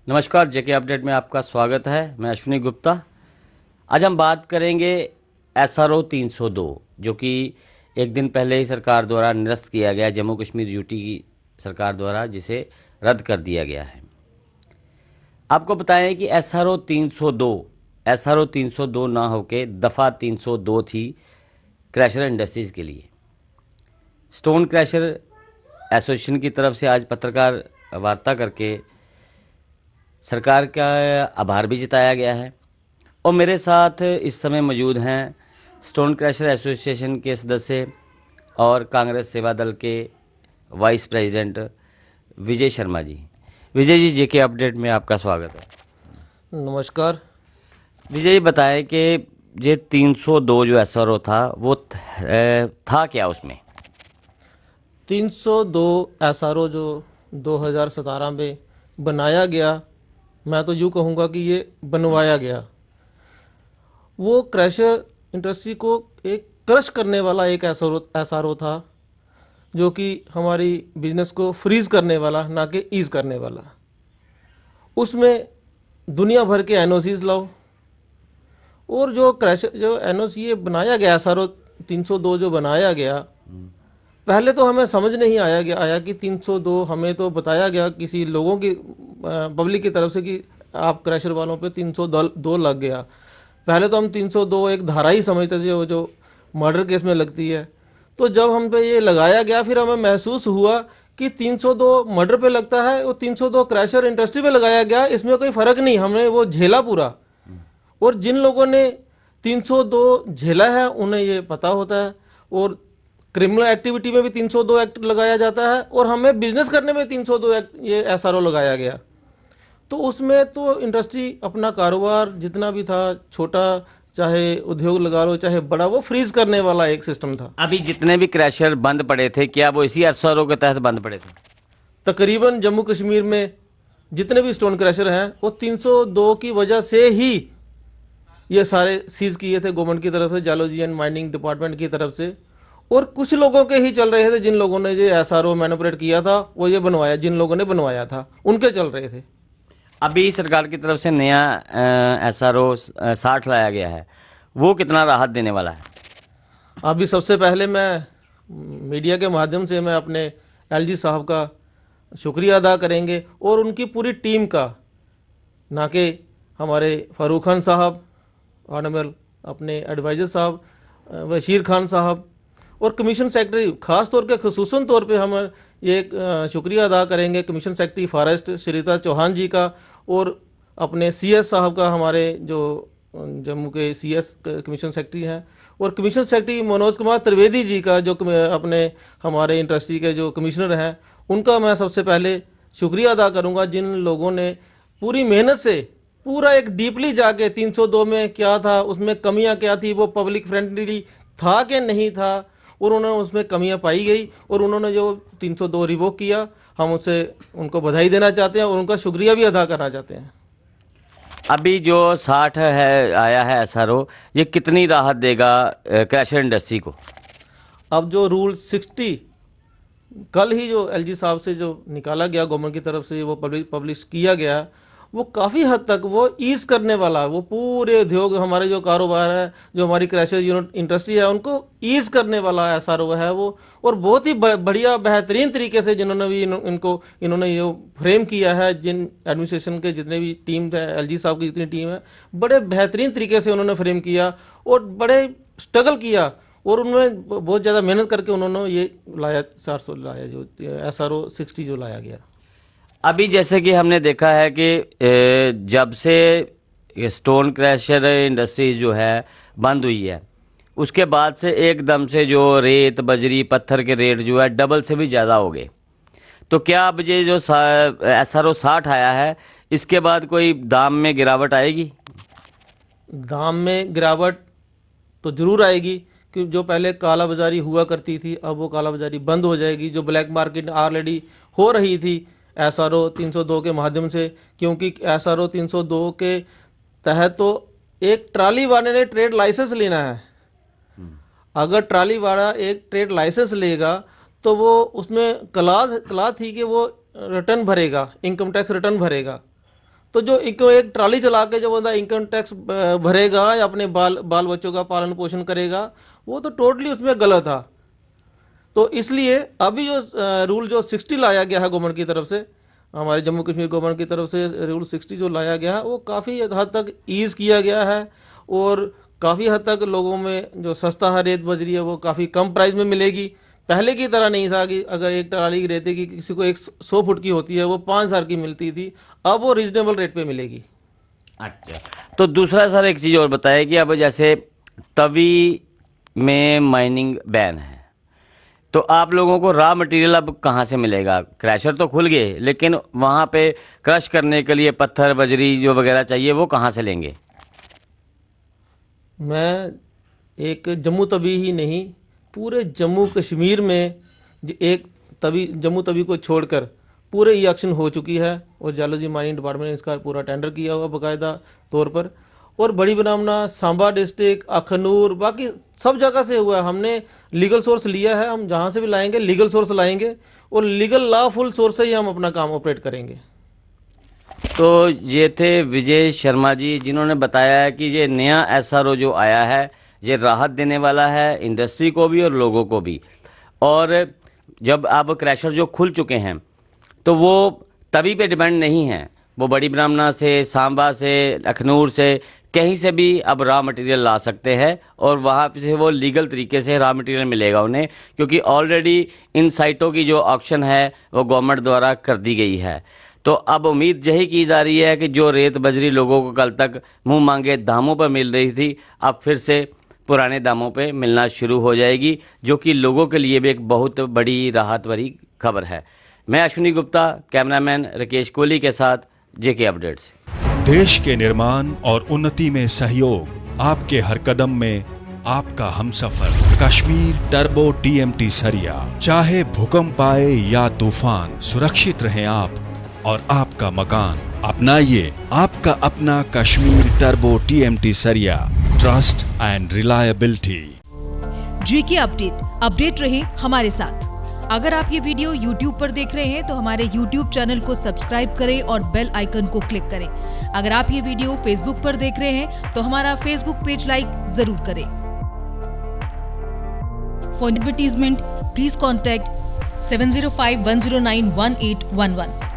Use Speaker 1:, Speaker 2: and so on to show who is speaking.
Speaker 1: नमस्कार, जेके अपडेट में आपका स्वागत है। मैं अश्विनी गुप्ता। आज हम बात करेंगे SRO 302, जो कि एक दिन पहले ही सरकार द्वारा निरस्त किया गया, जम्मू कश्मीर यूटी की सरकार द्वारा, जिसे रद्द कर दिया गया है। आपको बताएं कि SRO 302 ना होके दफ़ा 302 थी क्रैशर इंडस्ट्रीज़ के लिए। स्टोन क्रैशर एसोसिएशन की तरफ से आज पत्रकार वार्ता करके सरकार का आभार भी जताया गया है। और मेरे साथ इस समय मौजूद हैं स्टोन क्रैशर एसोसिएशन के सदस्य और कांग्रेस सेवा दल के वाइस प्रेसिडेंट विजय शर्मा जी। विजय जी, जेके अपडेट में आपका स्वागत है।
Speaker 2: नमस्कार।
Speaker 1: विजय जी, बताएं कि ये 302 जो SRO था वो था क्या उसमें?
Speaker 2: 302 एसआरओ जो 2017 में बनाया गया, मैं तो यूँ कहूँगा कि ये बनवाया गया। वो क्रैशर इंडस्ट्री को एक क्रश करने वाला एक एसआरओ था, जो कि हमारी बिजनेस को फ्रीज करने वाला, ना कि ईज करने वाला। उसमें दुनिया भर के एनओसीज लाओ, और जो क्रैशर जो एनओसी बनाया गया, एसआरओ 302 जो बनाया गया, पहले तो हमें समझ नहीं आया कि 302 हमें तो बताया गया किसी लोगों की पब्लिक की तरफ से कि आप क्रैशर वालों पे 302 लग गया। पहले तो हम 302 एक धारा ही समझते थे जो मर्डर केस में लगती है। तो जब हम पे ये लगाया गया, फिर हमें महसूस हुआ कि 302 मर्डर पे लगता है और 302 क्रैशर इंडस्ट्री पे लगाया गया, इसमें कोई फ़र्क नहीं। हमने वो झेला पूरा, और जिन लोगों ने 302 झेला है उन्हें ये पता होता है। और क्रिमिनल एक्टिविटी में भी 302 एक्ट लगाया जाता है, और हमें बिजनेस करने में 302 एक्ट ये एसआरओ लगाया गया। तो उसमें तो इंडस्ट्री अपना कारोबार जितना भी था, छोटा चाहे उद्योग लगा लो चाहे बड़ा, वो फ्रीज करने वाला एक सिस्टम था।
Speaker 1: अभी जितने भी क्रैशर बंद पड़े थे, क्या वो इसी SRO के तहत बंद पड़े थे?
Speaker 2: तकरीबन जम्मू कश्मीर में जितने भी स्टोन क्रैशर हैं वो 302 की वजह से ही ये सारे सीज किए थे गवर्नमेंट की तरफ से, जालोजी एंड माइनिंग डिपार्टमेंट की तरफ से। और कुछ लोगों के ही चल रहे थे, जिन लोगों ने ये एसआरओ मैनिपुलेट किया था, वो ये बनवाया, जिन लोगों ने बनवाया था उनके चल रहे थे।
Speaker 1: अभी सरकार की तरफ से नया SRO 60 लाया गया है, वो कितना राहत देने वाला है?
Speaker 2: अभी सबसे पहले मैं मीडिया के माध्यम से मैं अपने एलजी साहब का शुक्रिया अदा करेंगे, और उनकी पूरी टीम का, ना कि हमारे फारूक खान साहब, ऑनरेबल अपने एडवाइज़र साहब बशीर खान साहब, और कमीशन सेक्रेटरी, ख़ास तौर पे खसूसन तौर पे हम ये शुक्रिया अदा करेंगे commission secretary forest Shrita Chauhan ji का, और अपने सीएस साहब का, हमारे जो जम्मू के सीएस कमीशन सेक्रेटरी हैं, और कमीशन सेक्रेटरी मनोज कुमार त्रिवेदी जी का, जो अपने हमारे इंडस्ट्री के जो कमिश्नर हैं, उनका मैं सबसे पहले शुक्रिया अदा करूंगा, जिन लोगों ने पूरी मेहनत से पूरा एक डीपली जाके 302 में क्या था, उसमें कमियां क्या थी, वो पब्लिक फ्रेंडली था कि नहीं था, और उन्होंने उसमें कमियां पाई गई, और उन्होंने जो 302 रिवोक किया, हम उससे उनको बधाई देना चाहते हैं और उनका शुक्रिया भी अदा करना चाहते हैं।
Speaker 1: अभी जो 60 है आया है SRO, ये कितनी राहत देगा क्रैशर इंडस्ट्री को?
Speaker 2: अब जो रूल 60 कल ही जो एलजी साहब से जो निकाला गया, गवर्नमेंट की तरफ से वो पब्लिश किया गया, वो काफ़ी हद तक वो ईज करने वाला, वो पूरे उद्योग, हमारे जो कारोबार है, जो हमारी क्रैशर यूनिट इंडस्ट्री है, उनको ईज करने वाला एसआरओ है वो। और बहुत ही बढ़िया बेहतरीन तरीके से जिन्होंने भी इन्होंने ये फ्रेम किया है, जिन एडमिनिस्ट्रेशन के जितने भी टीम है, एलजी साहब की जितनी टीम है, बड़े बेहतरीन तरीके से उन्होंने फ्रेम किया और बड़े स्ट्रगल किया, और उनमें बहुत ज़्यादा मेहनत करके उन्होंने ये लाया, 400 लाया, जो SRO 60 जो लाया गया।
Speaker 1: अभी जैसे कि हमने देखा है कि जब से स्टोन क्रैशर इंडस्ट्रीज जो है बंद हुई है, उसके बाद से एकदम से जो रेत बजरी पत्थर के रेट जो है डबल से भी ज़्यादा हो गए। तो क्या अब ये जो SRO 60 आया है, इसके बाद कोई दाम में गिरावट आएगी?
Speaker 2: दाम में गिरावट तो ज़रूर आएगी, कि जो पहले काला बाजारी हुआ करती थी, अब वो काला बाजारी बंद हो जाएगी। जो ब्लैक मार्केट ऑलरेडी हो रही थी SRO 302 के माध्यम से, क्योंकि SRO 302 के तहत तो एक ट्राली वाले ने ट्रेड लाइसेंस लेना है। अगर ट्राली वाला एक ट्रेड लाइसेंस लेगा तो वो उसमें क्लास थी कि वो रिटर्न भरेगा, इनकम टैक्स रिटर्न भरेगा। तो जो एक ट्राली चला के जो बंदा इनकम टैक्स भरेगा या अपने बाल बच्चों का पालन पोषण करेगा, वो तो टोटली उसमें गलत था। तो इसलिए अभी जो रूल जो 60 लाया गया है गवर्नमेंट की तरफ से, हमारे जम्मू कश्मीर गवर्नमेंट की तरफ से रूल 60 जो लाया गया है, वो काफ़ी हद तक ईज़ किया गया है और काफ़ी हद तक लोगों में जो सस्ता है रेत बजरी है वो काफ़ी कम प्राइस में मिलेगी। पहले की तरह नहीं था कि अगर एक ट्राली रेते की किसी को 100 फुट की होती है वो 5,000 की मिलती थी, अब वो रीजनेबल रेट पे मिलेगी।
Speaker 1: अच्छा, तो दूसरा सर एक चीज़ और बताइए कि अब जैसे तवी में माइनिंग बैन है, तो आप लोगों को रॉ मटेरियल अब कहाँ से मिलेगा? क्रैशर तो खुल गए, लेकिन वहाँ पे क्रश करने के लिए पत्थर बजरी जो वगैरह चाहिए वो कहाँ से लेंगे?
Speaker 2: मैं एक जम्मू तवी ही नहीं, पूरे जम्मू कश्मीर में एक तवी, जम्मू तवी को छोड़कर पूरे ई एक्शन हो चुकी है और जियोलॉजी माइनिंग डिपार्टमेंट ने इसका पूरा टेंडर किया हुआ बाकायदा तौर पर। और बड़ी बनामना, सांबा डिस्ट्रिक्ट, अखनूर, बाकी सब जगह से हुआ है। हमने लीगल सोर्स लिया है, हम जहाँ से भी लाएंगे लीगल सोर्स लाएंगे और लीगल लॉफुल सोर्स से ही हम अपना काम ऑपरेट करेंगे।
Speaker 1: तो ये थे विजय शर्मा जी, जिन्होंने बताया है कि ये नया एसआरओ जो आया है ये राहत देने वाला है इंडस्ट्री को भी और लोगों को भी। और जब अब क्रैशर जो खुल चुके हैं तो वो तभी पे डिपेंड नहीं है, वो बड़ी ब्राह्मणा से, सांबा से, अखनूर से, कहीं से भी अब रॉ मटेरियल ला सकते हैं और वहाँ से वो लीगल तरीके से रॉ मटेरियल मिलेगा उन्हें, क्योंकि ऑलरेडी इन साइटों की जो ऑक्शन है वो गवर्नमेंट द्वारा कर दी गई है। तो अब उम्मीद यही की जा रही है कि जो रेत बजरी लोगों को कल तक मुंह मांगे दामों पर मिल रही थी, अब फिर से पुराने दामों पे मिलना शुरू हो जाएगी, जो कि लोगों के लिए भी एक बहुत बड़ी राहत भरी खबर है। मैं अश्विनी गुप्ता, कैमरामैन राकेश कोहली के साथ, जेके अपडेट्स।
Speaker 3: देश के निर्माण और उन्नति में सहयोग, आपके हर कदम में आपका हमसफर। कश्मीर टर्बो टीएमटी सरिया, चाहे भूकंप आए या तूफान, सुरक्षित रहें आप और आपका मकान। अपनाइए आपका अपना कश्मीर टर्बो टीएमटी सरिया, trust and reliability.
Speaker 4: JK update रहे हमारे साथ। अगर आप ये वीडियो YouTube पर देख रहे हैं तो हमारे YouTube चैनल को सब्सक्राइब करें और बेल आइकन को क्लिक करें। अगर आप ये वीडियो Facebook पर देख रहे हैं तो हमारा Facebook पेज लाइक जरूर करें। For advertisement please contact 7051091811।